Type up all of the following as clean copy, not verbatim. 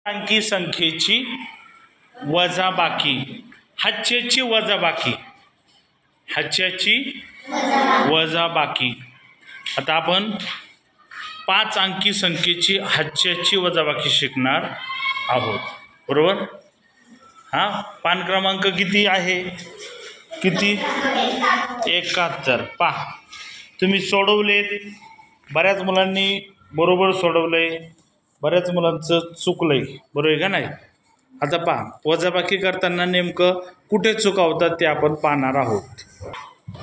अंकी संख्येची वजाबाकी, हाच्याची वजाबाकी, हाच्याची वजाबाकी। आता आपण 5 अंकी संख्येची हाच्याची वजाबाकी शिकणार आहोत, बरोबर? हा, पान क्रमांक किती आहे? किती? 71। पहा, तुम्ही सोडवलेत, बऱ्याच मुलांनी बरोबर सोडवलंय, बऱ्याच मुलांचं चुकलंय, बरोबर आहे का नाही? आता पहा, वजाबाकी करताना नेमकं कुठे चुकावतात ते आपण पाहणार आहोत।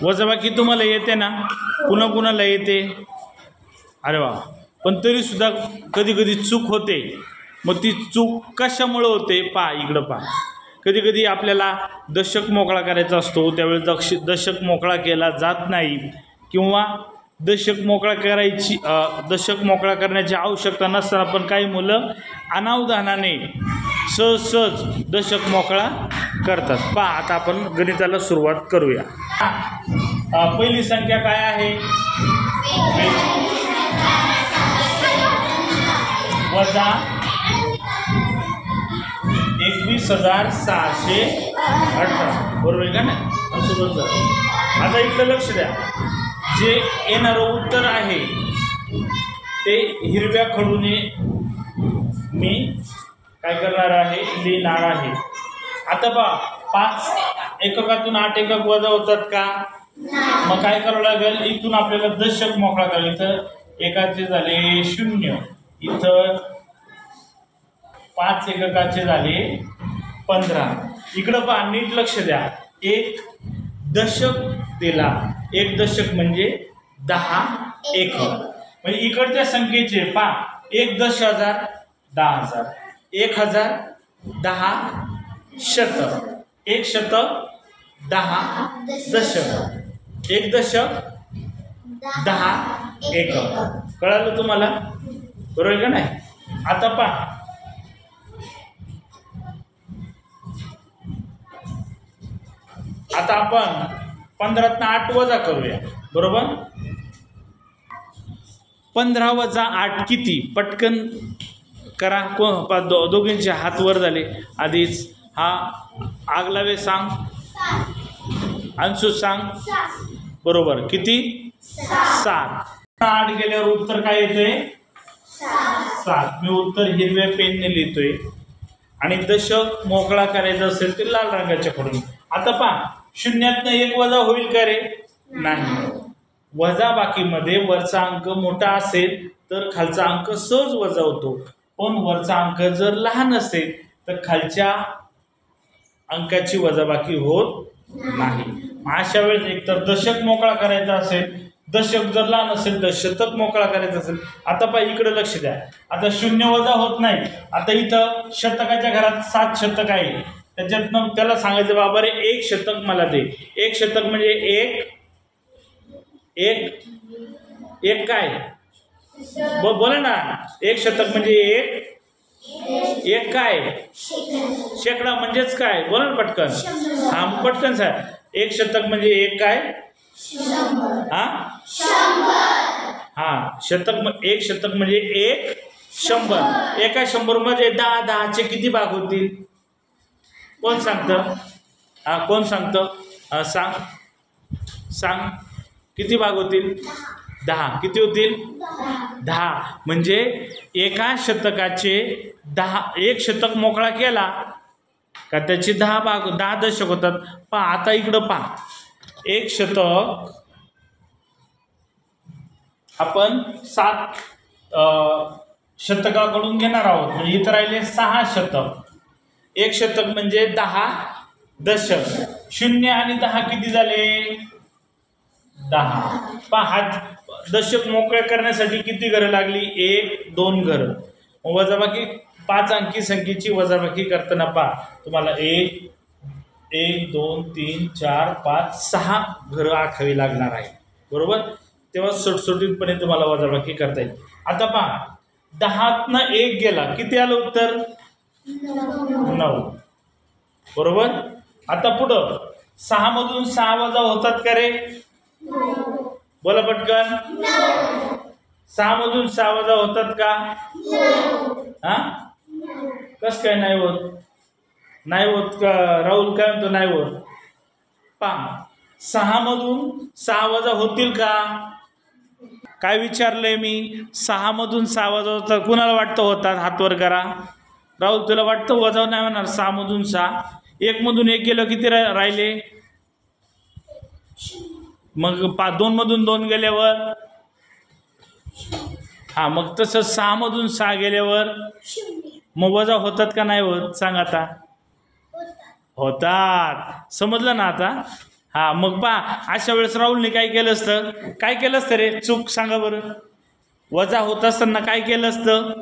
वजाबाकी तुम्हाला येते ना? पुन्हा कुणाला येते? अरे वा, पण तरी सुद्धा कधी कधी चूक होते। मग ती चूक कशामुळे होते? पहा, इकडं पहा। कधी कधी आपल्याला दशक मोकळा करायचा असतो, त्यावेळेस दशक मोकळा केला जात नाही, किंवा दशक मोकळा करण्याची आवश्यकता नसताना पण काही मुलं अनावधानाने सहज दशक मोकळा करतात। पहा, आता आपण गणिताला सुरुवात करूया। पहिली संख्या काय आहे? वजा 21,618, बरोबर आहे का नाही? आता इकडे लक्ष द्या, जे येणारं उत्तर आहे ते हिरव्या खडूने मी काय करणार आहे? लिहिणार आहे। आता पहा, 5 एककातून 8 एकक वजा होतात का? मग काय करावं लागेल? इथून आपल्याला दशक मोकळा करायला, इथं एकाचे झाले 0, इथं 5 एककाचे झाले 15। इकडं पहा, नीट लक्ष द्या, एक दशक दिला, एक दशक म्हणजे 10 एकक, म्हणजे इकडच्या संख्येचे पहा, 1 दश हजार 10,000, 1,000 10 शतक, 1 शतक 10 दशक, 1 दशक 10 एकक। कळालं तुम्हाला? बरोबर आहे का नाही? आता पहा, आता आपण 15तनं 8 वजा करूया, बरोबर? 15 वजा 8 किती? पटकन करा। दोघींचे हात वर झाले आधीच। हा, आगलावे सांग, अंशू सांग, बरोबर किती? 7। 8 गेल्यावर उत्तर काय येतंय? 7। मी उत्तर हिरव्या पेनने लिहितोय, आणि दशक मोकळा करायचा असेल तर लाल रंगाच्या खडून। आता पहा, 0तनं 1 वजा होईल का रे? नाही। वजाबाकीमध्ये वरचा अंक मोठा असेल तर खालचा अंक सहज वजा होतो, पण वरचा अंक जर लहान असेल तर खालच्या अंकाची वजाबाकी होत नाही। अशा वेळेस एकतर दशक मोकळा करायचा असेल, दशक जर लहान असेल तर शतक मोकळा करायचा असेल। आता पहा, इकडे लक्ष द्या, आता 0 वजा होत नाही। आता इथं शतकाच्या घरात 7 शतक आहे, त्याच्यातनं त्याला सांगायचं, बाबा रे 1 शतक मला दे। 1 शतक म्हणजे एक काय? बोला ना, 1 शतक म्हणजे एक काय? शेकडा म्हणजेच काय? बोला ना पटकन। हा, पटकन सांग। 1 शतक म्हणजे एक काय? हा, शतक, 1 शतक म्हणजे 100। एका 100 मध्ये 10चे किती भाग होतील? कोण सांगतं? हा, कोण सांगतं? सांग किती भाग होतील? 10। किती होतील? 10। म्हणजे एका शतकाचे 10, 1 शतक मोकळा केला का त्याचे 10 भाग, 10 दशक होतात। पहा, आता इकडं पहा, 1 शतक आपण 7 शतकाकडून घेणार आहोत, म्हणजे इथं राहिले 6 शतक। 1 शतक म्हणजे 10 दशक। 0 आणि 10 किती झाले? 10। पहा, दशक मोकळ्या करण्यासाठी किती घरं लागली? 1, 2 घरं। वजाबाकी 5 अंकी संख्येची वजाबाकी करताना पहा, तुम्हाला 1, 2, 3, 4, 5, 6 घरं आखावी लागणार आहे, बरोबर? तेव्हा सुटसुटीतपणे तुम्हाला वजाबाकी करता येईल। आता पहा, 10तनं 1 गेला, किती आलं उत्तर? 9, बरोबर? आता पुढं 6 मधून 6 वजा होतात का रे? बोला पटकन। 6 मधून 6 वजा होतात का? हा, कस काय नाही होत? नाही होत का राहुल? काय म्हणतो नाही होत? पहा, 6 मधून 6 वजा होतील का? काय विचारलंय मी? 6 मधून 6 वजा होतात. कुणाला वाटतं होतात? हात वर करा. राहुल तुला वाटतं वजा नाही होणार? 6 मधून 6. 1 मधून 1 गेलं किती राहिले? मग 2 मधून 2 गेल्यावर हा, मग तसं 6 मधून 6 गेल्यावर मग वजा होतात का नाही होत? सांग आता. होतात. समजलं ना आता? हा, मग पहा अशा वेळेस राहुलने काय केलं असतं? काय केलं असतं रे? चूक सांगा बरं. वजा होत असताना काय केलं असतं?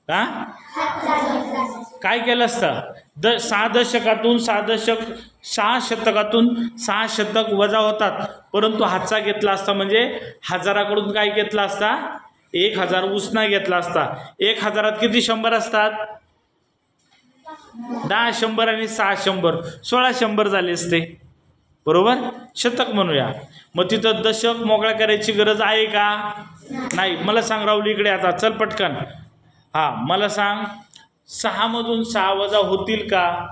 हा, काय केलं असतं? 6 दशकातून 6 शतकातून 6 शतक वजा होतात, परंतु हातचा घेतला असता म्हणजे हजाराकडून काय घेतला असता? 1000 उसना घेतला असता. 1000 किती 100 असतात? 10 100 आणि 6 100, 16 100 झाले असते. बरोबर? शतक म्हणूया. मग तिथं दशक मोकळा करायची गरज आहे का? नाही. मला सांग राहुल इकडे आता, चल पटकन. हा, मला सांग 6 मधून 6 वजा होतील का?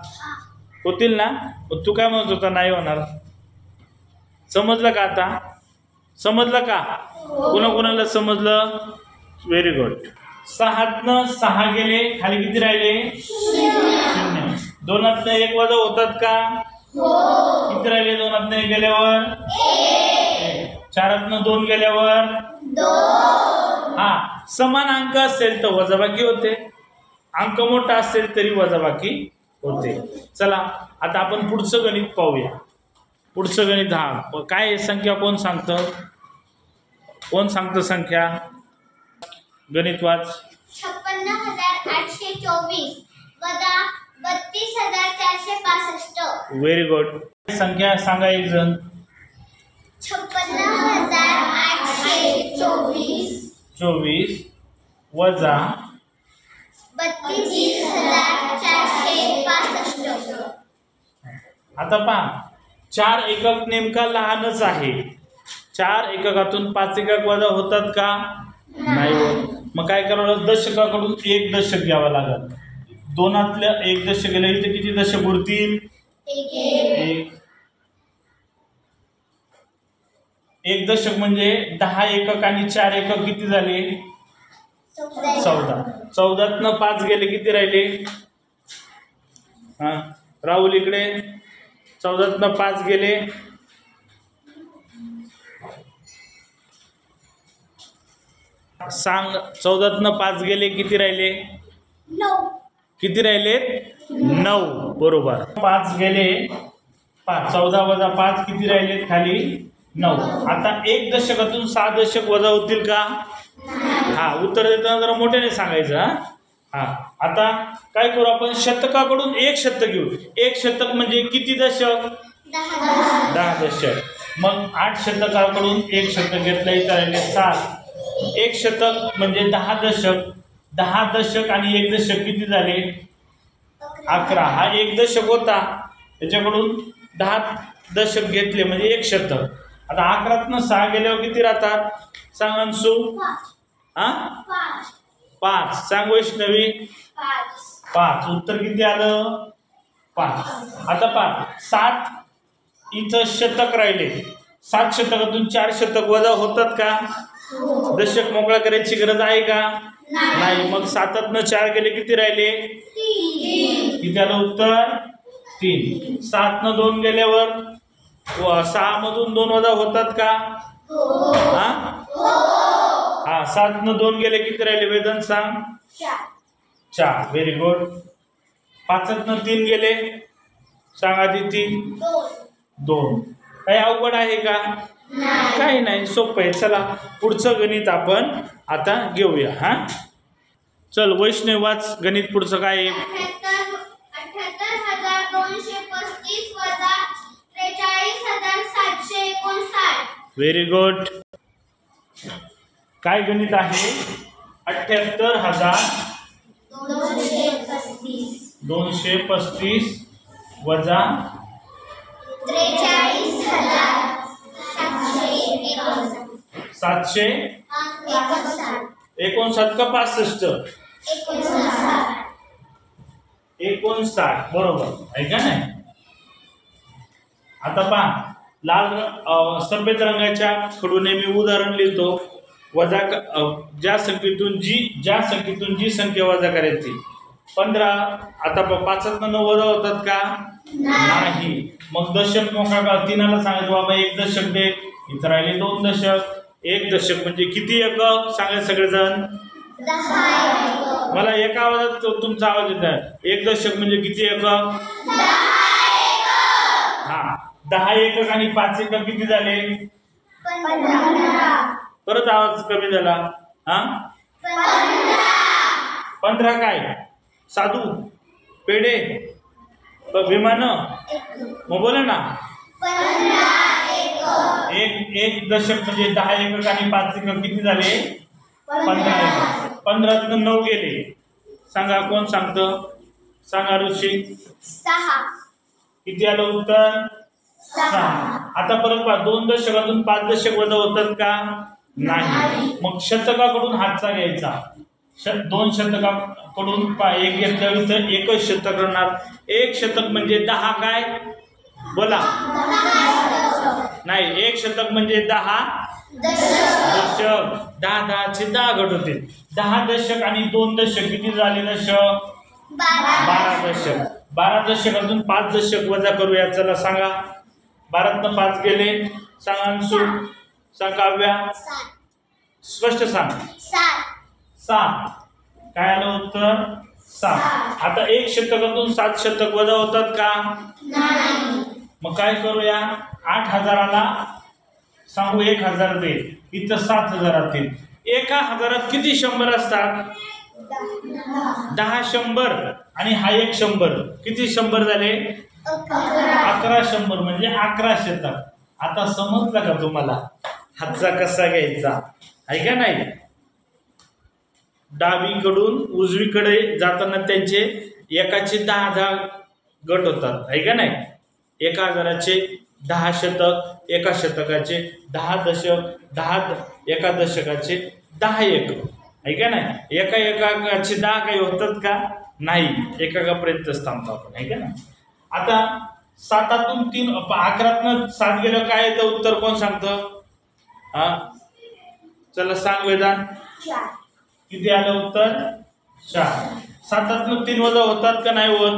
होतील ना? मग तू काय म्हणत होता नाही होणार? समजलं का आता? समजलं का? कोणाकोणाला समजलं? Very good. 6तनं 6 गेले, खाली किती राहिले? 0. 2तनं 1 वजा होतात का? किती राहिले 2तनं 1 गेल्यावर? 4तनं 2 गेल्यावर? हा, समान अंक असेल तर वजाबाकी होते. अंक मोठा असेल तरी वजाबाकी होते. चला आता आपण पुढचं गणित पाहूया. पुढचं गणित हा काय संख्या कोण सांगतं? कोण सांगतं संख्या? गणित वाच. 56,824 वजा 32,465. Very good. संख्या सांगा एक जण. 56,824 वजा 32,465. आता पहा, 4 एकक नेमका लहानच आहे. 4 एककातून 5 एकक वजा होतात का? नाही होत. मग काय करावं? दशकाकडून 1 दशक घ्यावं लागेल. 2तलं 1 दशक गेलं, इथे किती दशक उरतील? 1 दशक म्हणजे 10 एकक आणि 4 एकक किती झाले? 14. 14तनं 5 गेले, किती राहिले? हा, राहुल इकडे. 14तनं 5 गेले, सांग. 14तनं 5 गेले, किती राहिले? 9. किती राहिले? 9. बरोबर. 5 गेले 5. 14 वजा 5 किती राहिले खाली? 9. आता 1 दशकातून 6 दशक वजा होतील का? हा, उत्तर देताना जरा मोठ्याने सांगायचं. हा, आता काय करू आपण? शतकाकडून 1 शतक घेऊ. 1 शतक म्हणजे किती दशक? 10 दशक. मग 8 शतकाकडून 1 शतक घेतलं, इथं राहिले 7. 1 शतक म्हणजे 10 दशक. 10 दशक आणि 1 दशक किती झाले? 11. हा 1 दशक होता, त्याच्याकडून 10 दशक घेतले म्हणजे 1 शतक. आता 11तनं 6 गेल्यावर किती राहतात? सांग अंशू. हा, 5. सांग वैष्णवी. 5. उत्तर किती आलं? 5. आता 5. 7 इथं शतक राहिले. 7 शतकातून 4 शतक वजा होतात का? दशक मोकळा करायची गरज आहे का? नाही. मग 7तनं 4 गेले, किती राहिले? 3. किती आलं उत्तर? 3. 7तनं 2 गेल्यावर 6 मधून 2 वजा होतात का? हा, हा, 7तनं 2 गेले, किती राहिले? वेदन सांग. 4. Very good. 5तनं 3 गेले, सांग आदिती. 2. काही अवघड आहे का? काही नाही, सोपं आहे. चला पुढचं गणित आपण आता घेऊया. हा, चल वैष्णव वाच गणित पुढचं काय आहे? 78,235 वजा 43,759. Very good. काय गणित आहे? 78,235 वजा 43,759. 759 का 65? 59 बरोबर आहे का नाही. आता पहा सफेद रंगाच्या खडूने मी उदाहरण लिहितो. वजा ज्या संख्येतून जी संख्या वजा करायची 15. आता 5 9 वजा होतात का नाही. मग दशक मोका का 3ला सांगायचं बाबा 1 दशक दे. इथं राहिले 2 दशक. 1 दशक म्हणजे किती एकक सांगा सगळेजण. मला एका आवाजात तुमचा आवाज येत आहे. 1 दशक म्हणजे किती एकक. 10 एकक आणि 5 एकक किती झाले. परत आवाज कमी झाला. 15 काय साधू पेढे विमान मग बोला ना. 1 दशक म्हणजे 10 एकक आणि 5 एकक किती झाले 15 एकक. 15 9 गेले. सांगा कोण सांगतं. सांगा ऋषी. 6. किती आलं उत्तर 6. आता परत पहा 2 दशकातून 5 दशक वजा होतात का नाही. मग शतकाकडून हातचा घ्यायचा. 2 शतकाकडून एक घेतल्यावर तर एकच शतक राहणार. 1 शतक म्हणजे 10 काय बोला नाही. 1 शतक म्हणजे 10 दशक. 10 चे 10 घट होते. 10 दशक आणि 2 दशक किती झाले दशक 12 दशक. 12 दशकातून 5 दशक वजा करूया. चला सांगा. 12तनं 5 गेले. सांगा अंशू. सांग काव्या. स्पष्ट सांग. 7. काय आलं उत्तर 7. आता 1 शतकातून 7 शतक वजा होतात का मग काय करूया. 8000ला सांगू 1000 दे. इथं 7000 येतील. 1000 किती 100 असतात 10 100 आणि हा 1 100 किती 100 झाले 11 100 म्हणजे 11 शतक. आता समजलं का तुम्हाला हातचा कसा घ्यायचा आहे का नाही. डावीकडून उजवीकडे जाताना त्यांचे एकाचे 10 गट होतात आहे का नाही. 1000चे 10 शतक. 1 शतकाचे 10 दशक. 1 दशकाचे 10 एकक आहे का नाही. एका एकाचे 10 काही होतात का नाही. एकापर्यंतच थांबतो आपण आहे का नाही. आता 7तून 3 11तनं 7 गेलं काय येतं उत्तर कोण सांगतं. चला सांग वेदांत. किती आलं उत्तर 4. 7तनं 3 वजा होतात का नाही होत.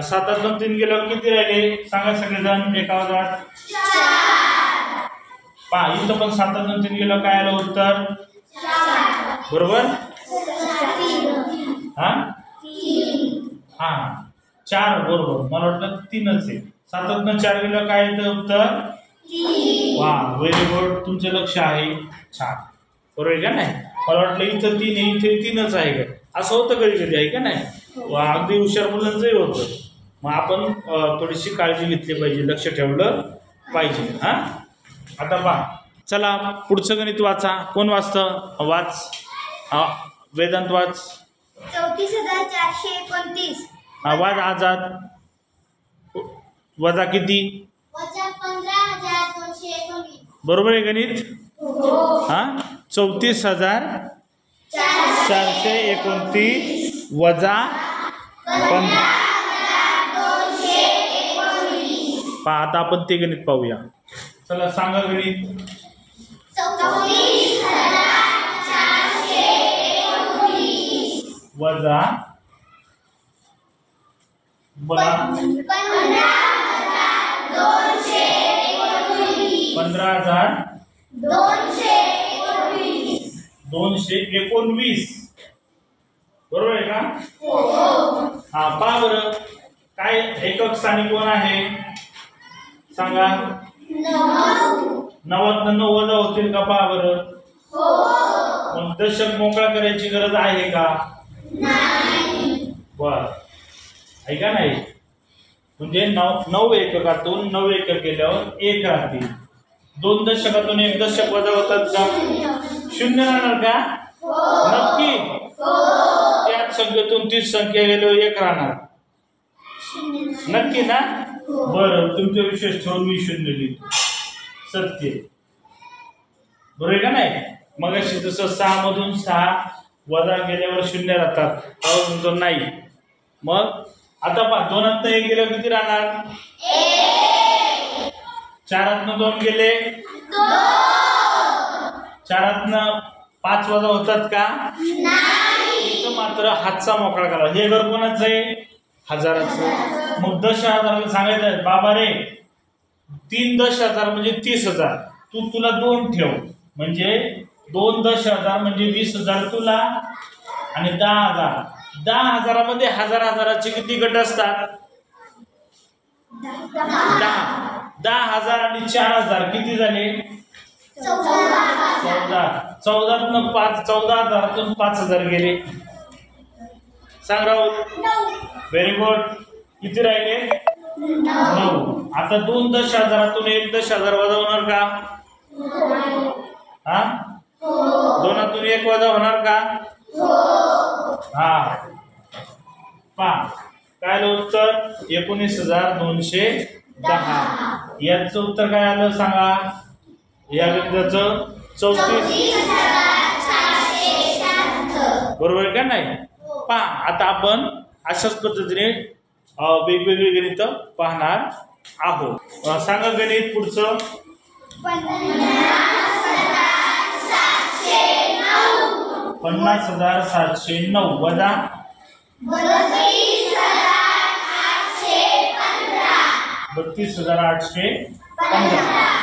7तनं 3 गेलं किती राहिले सांगा सगळेजण. एका आवाजात पहा. इथं पण 7तनं 3 गेलं काय आलं उत्तर बरोबर. 4 बरोबर. मला वाटलं 3च आहे. 7तनं 4 गेलं काय येतं उत्तर. वा व्हेरी गुड. तुमचं लक्ष आहे छान बरोबर आहे का नाही. मला वाटलं इथं 3 आहे इथे 3च आहे का असं होतं कधी कधी आहे का नाही. अगदी हुशार मुलांचंही होतं. मग आपण थोडीशी काळजी घेतली पाहिजे. लक्ष ठेवलं पाहिजे. आता पहा. चला पुढचं गणित वाचा. कोण वाचतं वाच. वेदांत वाच. 34,429. आवाज आजाद. वजा किती 15,219. बरोबर आहे गणित. 34,429 वजा 15. पहा आता आपण ते गणित पाहूया. चला सांगा गणित. 34,429 वजा बोला 15,219 बरोबर आहे का. पहा बरं काय एकक स्थानी कोण आहे सांगा. 9 वजा होतील का पहा बरं. मग दशक मोकळा करायची गरज आहे का बर आहे का नाही. म्हणजे 9 एककातून 9 एकक केल्यावर 1 राहतील. 2 दशकातून 1 दशक वजा होतात का 0 राहणार का नक्की. त्याच संख्येतून 30 संख्या गेल्यावर 1 राहणार नक्की ना. बरं तुमचा विशेष ठेवून मी 0 लिहितो. सत्य बरोबर आहे का नाही. मग जसं 6 मधून 6 वजा केल्यावर 0 राहतात. म्हणतो नाही मग आता पहा 2 1 गेलं किती राहणार? 4 2 गेले 4 5 वजा होतात का? इथं मात्र हातचा मोकळा करा. हे घर कोणाचं आहे? हजाराचं. मग 10,000 सांगायचं आहे बाबा रे 3 10,000 म्हणजे 30,000. तुला 2 ठेव म्हणजे 2 10,000 म्हणजे 20,000 तुला आणि 10,000. 10,000 मध्ये हजाराचे किती गट असतात? 10. 10,000 आणि 4,000 किती झाले? 14. 14 5 14,000 5,000 गेले. सांग राहुल. Very good. किती राहिले? 9. आता 2 10,000 1 10,000 वजा होणार का? हा 2 1 वजा होणार का? हा पहा काय आलं उत्तर? 19,210. याचं उत्तर काय आलं सांगा? या गणिताचं 34. बरोबर आहे का नाही? पहा आता आपण अशाच पद्धतीने वेगवेगळी गणित पाहणार आहोत. सांगा गणित पुढचं. 50,709 वजा 32,815.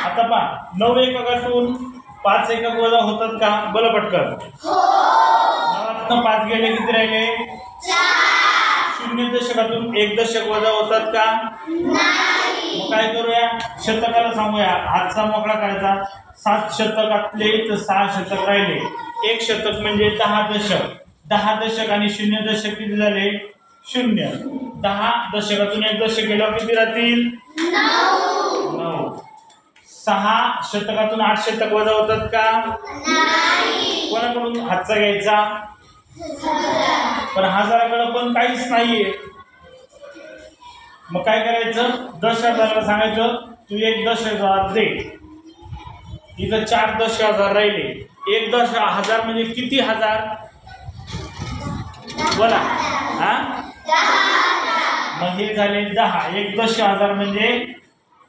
आता पहा 9 एककातून 5 एकक वजा होतात का? बोला पटकन. 9 5 गेले किती राहिले? 0 दशकातून 1 दशक वजा होतात का? मग काय करूया? शतकाला सांगूया. हातचा मोकळा करायचा. 7 शतकातले तर 6 शतक राहिले. 1 शतक म्हणजे 10 दशक. 10 दशक आणि 0 दशक किती झाले? 0. 10 दशकातून 1 दशक गेल्यावर किती राहतील? 9. 6 शतकातून 8 शतक वजा होतात का? कोणाकडून हातचा घ्यायचा? पण हजाराकडे पण काहीच नाहीये. मग काय करायचं? 10,000 सांगायचं तू 1 10,000 दे. इथं 4 10,000 राहिले. 1 10,000 म्हणजे किती हजार? बोला. हा मग हे झाले 10. 1 10,000 म्हणजे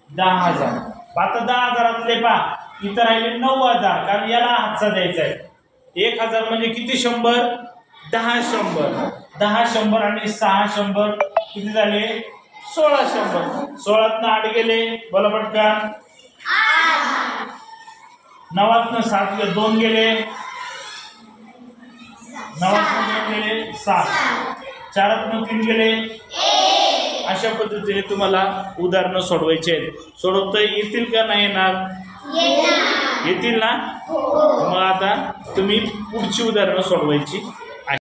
10,000. आता 10,000 पहा इथं राहिले 9,000 कारण याला हातचा द्यायचा आहे. 1,000 म्हणजे किती? 100. 10 100. 10 100 आणि 6 100 किती झाले? 16 100. 16 8 गेले. बोला पटकन. 9 7 2 गेले. 9 2 गेले 7. 4 3 गेले. अशा पद्धतीने तुम्हाला उदाहरणं सोडवायचे आहेत. सोडवता येतील का नाही येणार? येतील ना? मग आता तुम्ही पुढची उदाहरणं सोडवायची